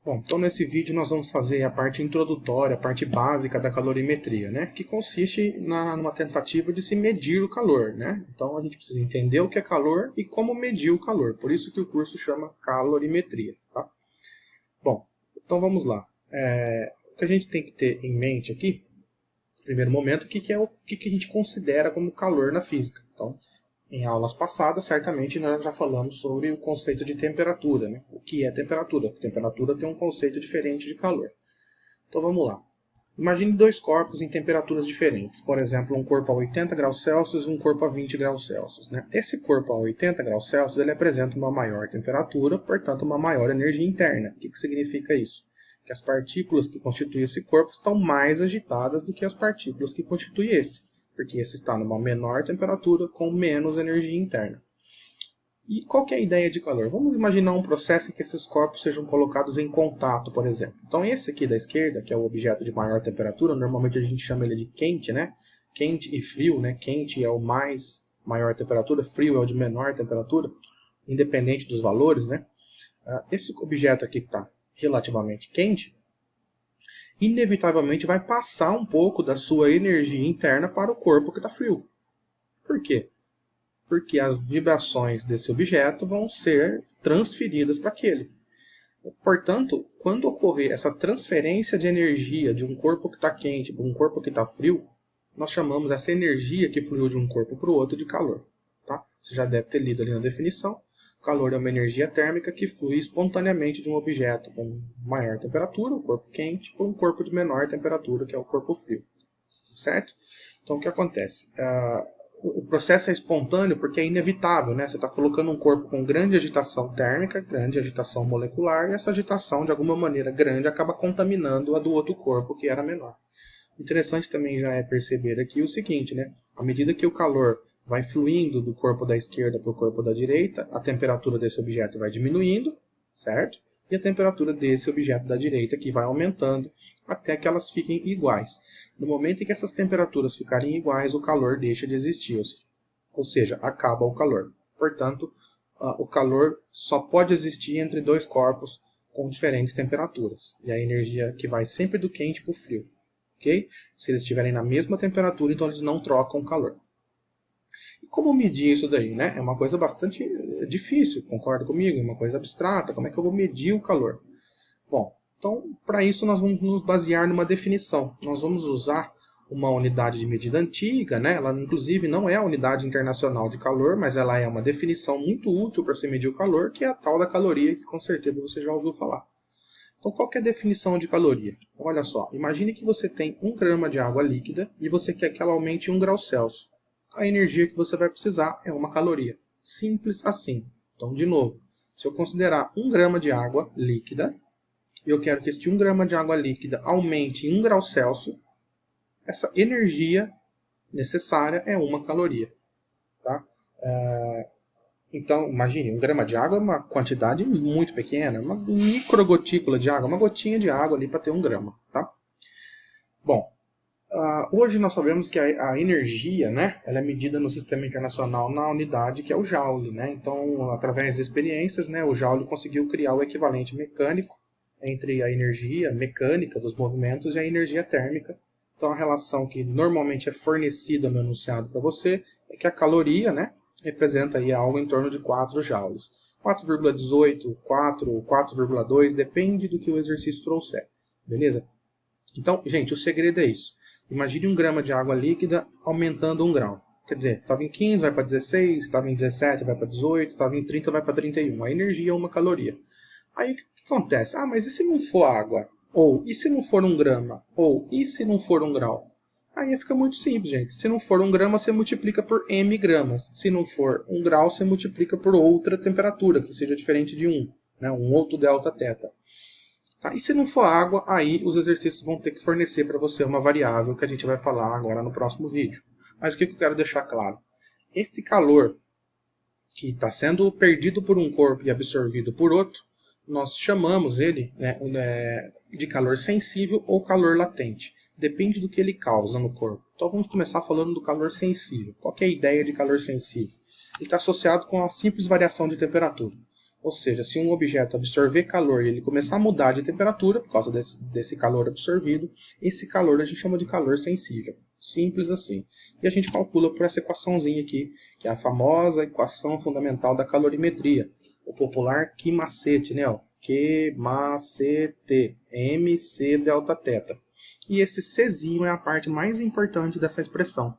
Bom, então nesse vídeo nós vamos fazer a parte introdutória, a parte básica da calorimetria, né? Que consiste numa tentativa de se medir o calor, né? Então a gente precisa entender o que é calor e como medir o calor. Por isso que o curso chama calorimetria, tá? Bom, então vamos lá. O que a gente tem que ter em mente aqui, no primeiro momento, o que a gente considera como calor na física. Então, em aulas passadas, certamente nós já falamos sobre o conceito de temperatura, né? O que é temperatura? Temperatura tem um conceito diferente de calor. Então vamos lá. Imagine dois corpos em temperaturas diferentes. Por exemplo, um corpo a 80 graus Celsius e um corpo a 20 graus Celsius. Né? Esse corpo a 80 graus Celsius ele apresenta uma maior temperatura, portanto uma maior energia interna. O que significa isso? Que as partículas que constituem esse corpo estão mais agitadas do que as partículas que constituem esse, porque esse está numa menor temperatura com menos energia interna. E qual que é a ideia de calor? Vamos imaginar um processo em que esses corpos sejam colocados em contato, por exemplo. Então esse aqui da esquerda, que é o objeto de maior temperatura, normalmente a gente chama ele de quente, né? Quente e frio, né? Quente é o maior temperatura, frio é o de menor temperatura, independente dos valores, né? Esse objeto aqui que está relativamente quente, inevitavelmente vai passar um pouco da sua energia interna para o corpo que está frio. Por quê? Porque as vibrações desse objeto vão ser transferidas para aquele. Portanto, quando ocorrer essa transferência de energia de um corpo que está quente para um corpo que está frio, nós chamamos essa energia que fluiu de um corpo para o outro de calor. Tá? Você já deve ter lido ali na definição. Calor é uma energia térmica que flui espontaneamente de um objeto com maior temperatura, o corpo quente, para um corpo de menor temperatura, que é o corpo frio. Certo? Então, o que acontece? O processo é espontâneo porque é inevitável, né? Você está colocando um corpo com grande agitação térmica, grande agitação molecular, e essa agitação, de alguma maneira grande, acaba contaminando a do outro corpo, que era menor. Interessante também já é perceber aqui o seguinte, né? À medida que o calor vai fluindo do corpo da esquerda para o corpo da direita, a temperatura desse objeto vai diminuindo, certo? E a temperatura desse objeto da direita aqui vai aumentando até que elas fiquem iguais. No momento em que essas temperaturas ficarem iguais, o calor deixa de existir, ou seja, acaba o calor. Portanto, o calor só pode existir entre dois corpos com diferentes temperaturas. E a energia que vai sempre do quente para o frio. Okay? Se eles estiverem na mesma temperatura, então eles não trocam calor. E como medir isso daí? Né? É uma coisa bastante difícil, concorda comigo? É uma coisa abstrata. Como é que eu vou medir o calor? Bom, então para isso nós vamos nos basear numa definição. Nós vamos usar uma unidade de medida antiga, né? Ela inclusive não é a unidade internacional de calor, mas ela é uma definição muito útil para se medir o calor, que é a tal da caloria, que com certeza você já ouviu falar. Então, qual que é a definição de caloria? Então, olha só, imagine que você tem 1 grama de água líquida e você quer que ela aumente 1 grau Celsius. A energia que você vai precisar é uma caloria. Simples assim. Então, de novo, se eu considerar 1 grama de água líquida, e eu quero que este 1 grama de água líquida aumente em 1 grau Celsius, essa energia necessária é uma caloria. Tá? Então, imagine, 1 grama de água é uma quantidade muito pequena, uma microgotícula de água, uma gotinha de água ali para ter 1 grama. Tá? Bom, hoje nós sabemos que a energia, né, ela é medida no sistema internacional na unidade que é o Joule. Né? Então, através de experiências, né, o Joule conseguiu criar o equivalente mecânico entre a energia mecânica dos movimentos e a energia térmica. Então, a relação que normalmente é fornecida no enunciado para você é que a caloria, né, representa aí algo em torno de 4 joules. 4,18, 4, 4,2, depende do que o exercício trouxer. Beleza? Então, gente, o segredo é isso. Imagine 1 grama de água líquida aumentando 1 grau. Quer dizer, estava em 15, vai para 16, estava em 17, vai para 18, estava em 30, vai para 31. A energia é uma caloria. Aí o que acontece? Mas e se não for água? Ou e se não for 1 grama? Ou e se não for 1 grau? Aí fica muito simples, gente. Se não for 1 grama, você multiplica por m gramas. Se não for 1 grau, você multiplica por outra temperatura, que seja diferente de 1. Né? Um outro delta θ. Tá? E se não for água, aí os exercícios vão ter que fornecer para você uma variável que a gente vai falar agora no próximo vídeo. Mas o que eu quero deixar claro? Esse calor que está sendo perdido por um corpo e absorvido por outro, nós chamamos ele, né, de calor sensível ou calor latente. Depende do que ele causa no corpo. Então vamos começar falando do calor sensível. Qual que é a ideia de calor sensível? Ele está associado com a simples variação de temperatura. Ou seja, se um objeto absorver calor e ele começar a mudar de temperatura, por causa desse calor absorvido, esse calor a gente chama de calor sensível. Simples assim. E a gente calcula por essa equaçãozinha aqui, que é a famosa equação fundamental da calorimetria. O popular Q-macete, né? Q-macete, mc delta θ. E esse Czinho é a parte mais importante dessa expressão,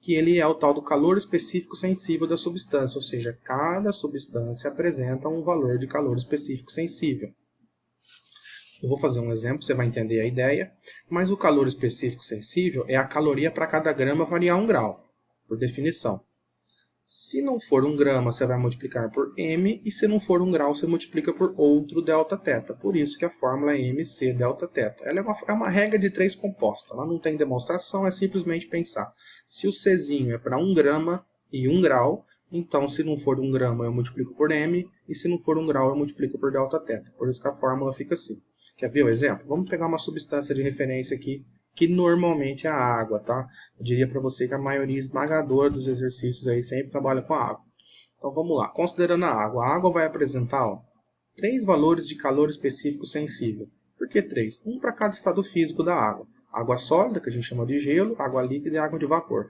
que ele é o tal do calor específico sensível da substância, ou seja, cada substância apresenta um valor de calor específico sensível. Eu vou fazer um exemplo, você vai entender a ideia, mas o calor específico sensível é a caloria para cada grama variar 1 grau, por definição. Se não for 1 grama, você vai multiplicar por m, e se não for 1 grau, você multiplica por outro Δθ. Por isso que a fórmula é mc Δθ. Ela é uma regra de 3 composta. Ela não tem demonstração, é simplesmente pensar. Se o Czinho é para 1 grama e 1 grau, então se não for 1 grama eu multiplico por m, e se não for 1 grau eu multiplico por Δθ. Por isso que a fórmula fica assim. Quer ver o exemplo? Vamos pegar uma substância de referência aqui, que normalmente é a água, tá? Eu diria para você que a maioria esmagadora dos exercícios aí sempre trabalha com a água. Então vamos lá, considerando a água vai apresentar 3 valores de calor específico sensível. Por que 3? Um para cada estado físico da água. Água sólida, que a gente chama de gelo, água líquida e água de vapor.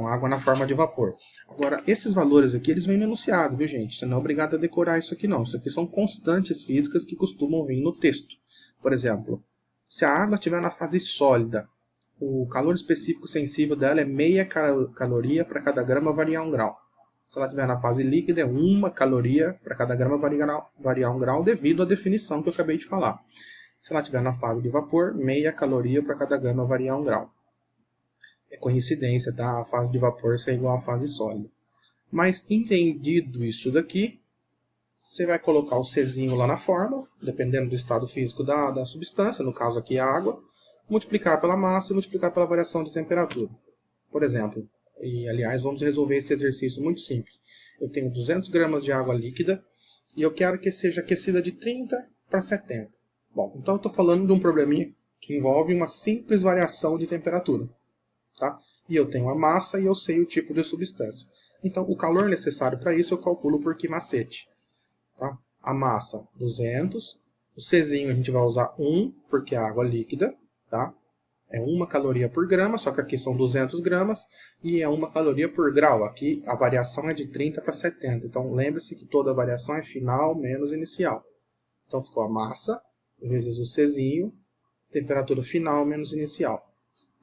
Água na forma de vapor. Agora, esses valores aqui, eles vêm no enunciado, viu gente? Você não é obrigado a decorar isso aqui não. Isso aqui são constantes físicas que costumam vir no texto. Por exemplo, se a água estiver na fase sólida, o calor específico sensível dela é meia caloria para cada grama variar 1 grau. Se ela estiver na fase líquida, é 1 caloria para cada grama variar 1 grau, devido à definição que eu acabei de falar. Se ela estiver na fase de vapor, meia caloria para cada grama variar 1 grau. É coincidência, tá? A fase de vapor ser igual à fase sólida. Mas entendido isso daqui, você vai colocar o Czinho lá na fórmula, dependendo do estado físico da substância, no caso aqui a água, multiplicar pela massa e multiplicar pela variação de temperatura. Por exemplo, e aliás vamos resolver esse exercício muito simples. Eu tenho 200 gramas de água líquida e eu quero que seja aquecida de 30 para 70. Bom, então eu estou falando de um probleminha que envolve uma simples variação de temperatura. Tá? E eu tenho a massa e eu sei o tipo de substância. Então o calor necessário para isso eu calculo por Q-macete. Tá? A massa, 200. O Czinho a gente vai usar 1, porque é água líquida. Tá? É 1 caloria por grama, só que aqui são 200 gramas. E é 1 caloria por grau. Aqui a variação é de 30 para 70. Então lembre-se que toda variação é final menos inicial. Então ficou a massa vezes o Czinho, temperatura final menos inicial.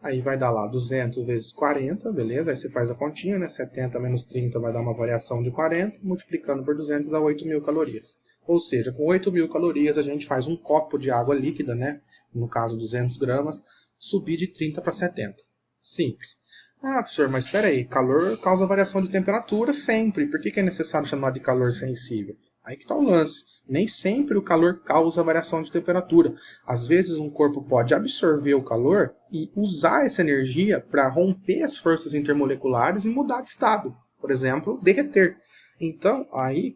Aí vai dar lá 200 vezes 40, beleza? Aí você faz a continha, né? 70 menos 30 vai dar uma variação de 40, multiplicando por 200 dá 8.000 calorias. Ou seja, com 8.000 calorias a gente faz um copo de água líquida, né? No caso 200 gramas, subir de 30 para 70. Simples. Ah, professor, mas espera aí, calor causa variação de temperatura sempre. Por que é necessário chamar de calor sensível? Aí que está o lance. Nem sempre o calor causa variação de temperatura. Às vezes um corpo pode absorver o calor e usar essa energia para romper as forças intermoleculares e mudar de estado. Por exemplo, derreter. Então, aí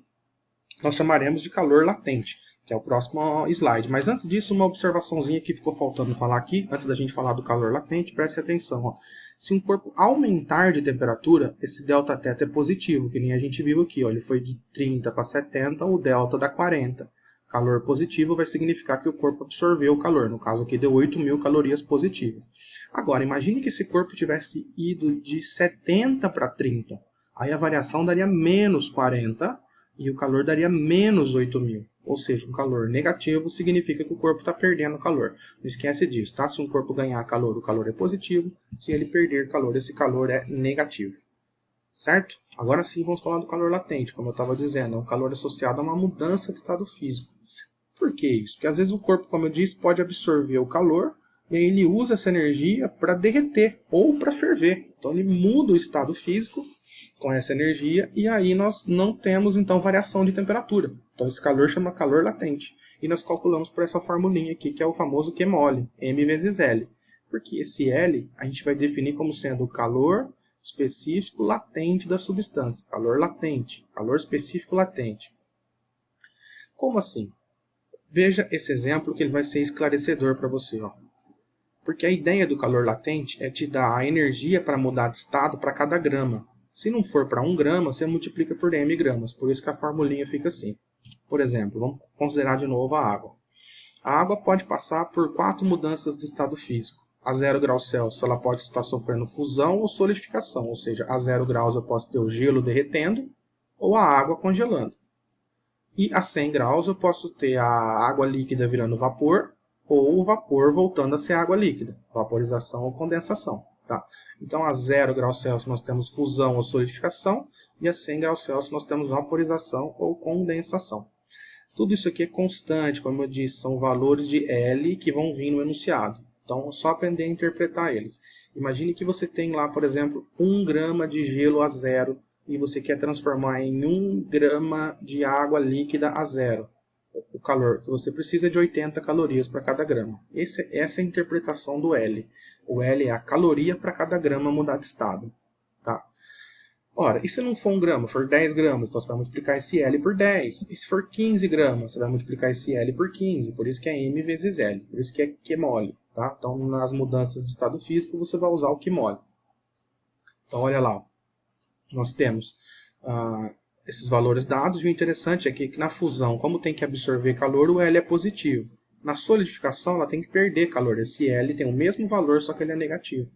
nós chamaremos de calor latente, que é o próximo slide. Mas antes disso, uma observaçãozinha que ficou faltando falar aqui, antes da gente falar do calor latente, preste atenção. Ó. Se um corpo aumentar de temperatura, esse Δθ é positivo, que nem a gente viu aqui. Ó, ele foi de 30 para 70, o delta dá 40. Calor positivo vai significar que o corpo absorveu o calor. No caso aqui deu 8.000 calorias positivas. Agora, imagine que esse corpo tivesse ido de 70 para 30. Aí a variação daria menos 40 e o calor daria menos 8.000. Ou seja, um calor negativo significa que o corpo está perdendo calor. Não esquece disso, tá? Se um corpo ganhar calor, o calor é positivo. Se ele perder calor, esse calor é negativo. Certo? Agora sim vamos falar do calor latente, como eu estava dizendo. É um calor associado a uma mudança de estado físico. Por que isso? Porque às vezes o corpo, como eu disse, pode absorver o calor e aí ele usa essa energia para derreter ou para ferver. Então ele muda o estado físico com essa energia e aí nós não temos então variação de temperatura. Então esse calor chama calor latente. E nós calculamos por essa formulinha aqui, que é o famoso Q-mole, M vezes L. Porque esse L a gente vai definir como sendo o calor específico latente da substância. Calor latente, calor específico latente. Como assim? Veja esse exemplo que ele vai ser esclarecedor para você. Ó. Porque a ideia do calor latente é te dar a energia para mudar de estado para cada grama. Se não for para 1 grama, você multiplica por m gramas. Por isso que a formulinha fica assim. Por exemplo, vamos considerar de novo a água. A água pode passar por 4 mudanças de estado físico. A 0 graus Celsius ela pode estar sofrendo fusão ou solidificação, ou seja, a 0 graus eu posso ter o gelo derretendo ou a água congelando. E a 100 graus eu posso ter a água líquida virando vapor ou o vapor voltando a ser água líquida, vaporização ou condensação. Tá? Então a 0 graus Celsius nós temos fusão ou solidificação e a 100 graus Celsius nós temos vaporização ou condensação. Tudo isso aqui é constante, como eu disse, são valores de L que vão vir no enunciado. Então, é só aprender a interpretar eles. Imagine que você tem lá, por exemplo, 1 grama de gelo a 0 e você quer transformar em 1 grama de água líquida a 0. O calor que você precisa é de 80 calorias para cada grama. Essa é a interpretação do L. O L é a caloria para cada grama mudar de estado. Tá? Ora, e se não for 1 grama, for 10 gramas, então você vai multiplicar esse L por 10. E se for 15 gramas, você vai multiplicar esse L por 15. Por isso que é M vezes L. Por isso que é QMOL. Tá? Então, nas mudanças de estado físico, você vai usar o QMOL. Então, olha lá. Nós temos esses valores dados. E o interessante é que na fusão, como tem que absorver calor, o L é positivo. Na solidificação, ela tem que perder calor. Esse L tem o mesmo valor, só que ele é negativo.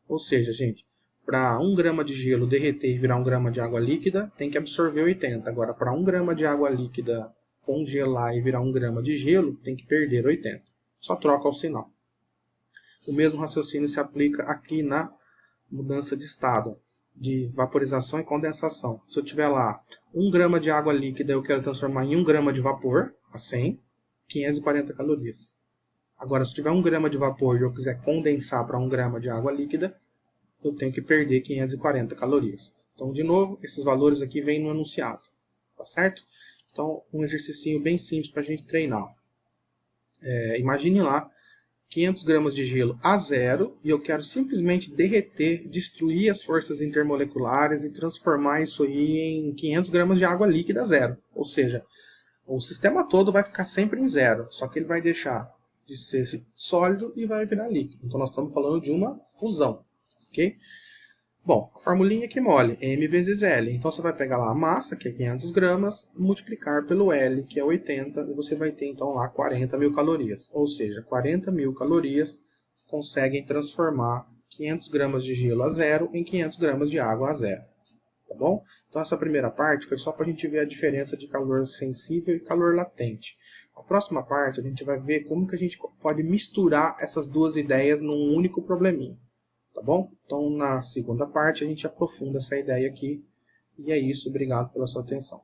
Ou seja, gente, para 1 grama de gelo derreter e virar 1 grama de água líquida, tem que absorver 80. Agora, para 1 grama de água líquida congelar e virar 1 grama de gelo, tem que perder 80. Só troca o sinal. O mesmo raciocínio se aplica aqui na mudança de estado, de vaporização e condensação. Se eu tiver lá 1 grama de água líquida, eu quero transformar em 1 grama de vapor, a 100, 540 calorias. Agora, se tiver 1 grama de vapor e eu quiser condensar para 1 grama de água líquida, eu tenho que perder 540 calorias. Então, de novo, esses valores aqui vêm no enunciado. Tá certo? Então, um exercício bem simples para a gente treinar. Imagine lá 500 gramas de gelo a 0 e eu quero simplesmente derreter, destruir as forças intermoleculares e transformar isso aí em 500 gramas de água líquida a 0. Ou seja, o sistema todo vai ficar sempre em 0, só que ele vai deixar de ser sólido e vai virar líquido. Então nós estamos falando de uma fusão. Ok? Bom, a formulinha que mole, M vezes L. Então você vai pegar lá a massa, que é 500 gramas, multiplicar pelo L, que é 80, e você vai ter então lá 40.000 calorias. Ou seja, 40.000 calorias conseguem transformar 500 gramas de gelo a 0 em 500 gramas de água a 0. Tá bom? Então essa primeira parte foi só para a gente ver a diferença de calor sensível e calor latente. A próxima parte a gente vai ver como que a gente pode misturar essas duas ideias num único probleminha. Tá bom? Então, na segunda parte, a gente aprofunda essa ideia aqui. E é isso. Obrigado pela sua atenção.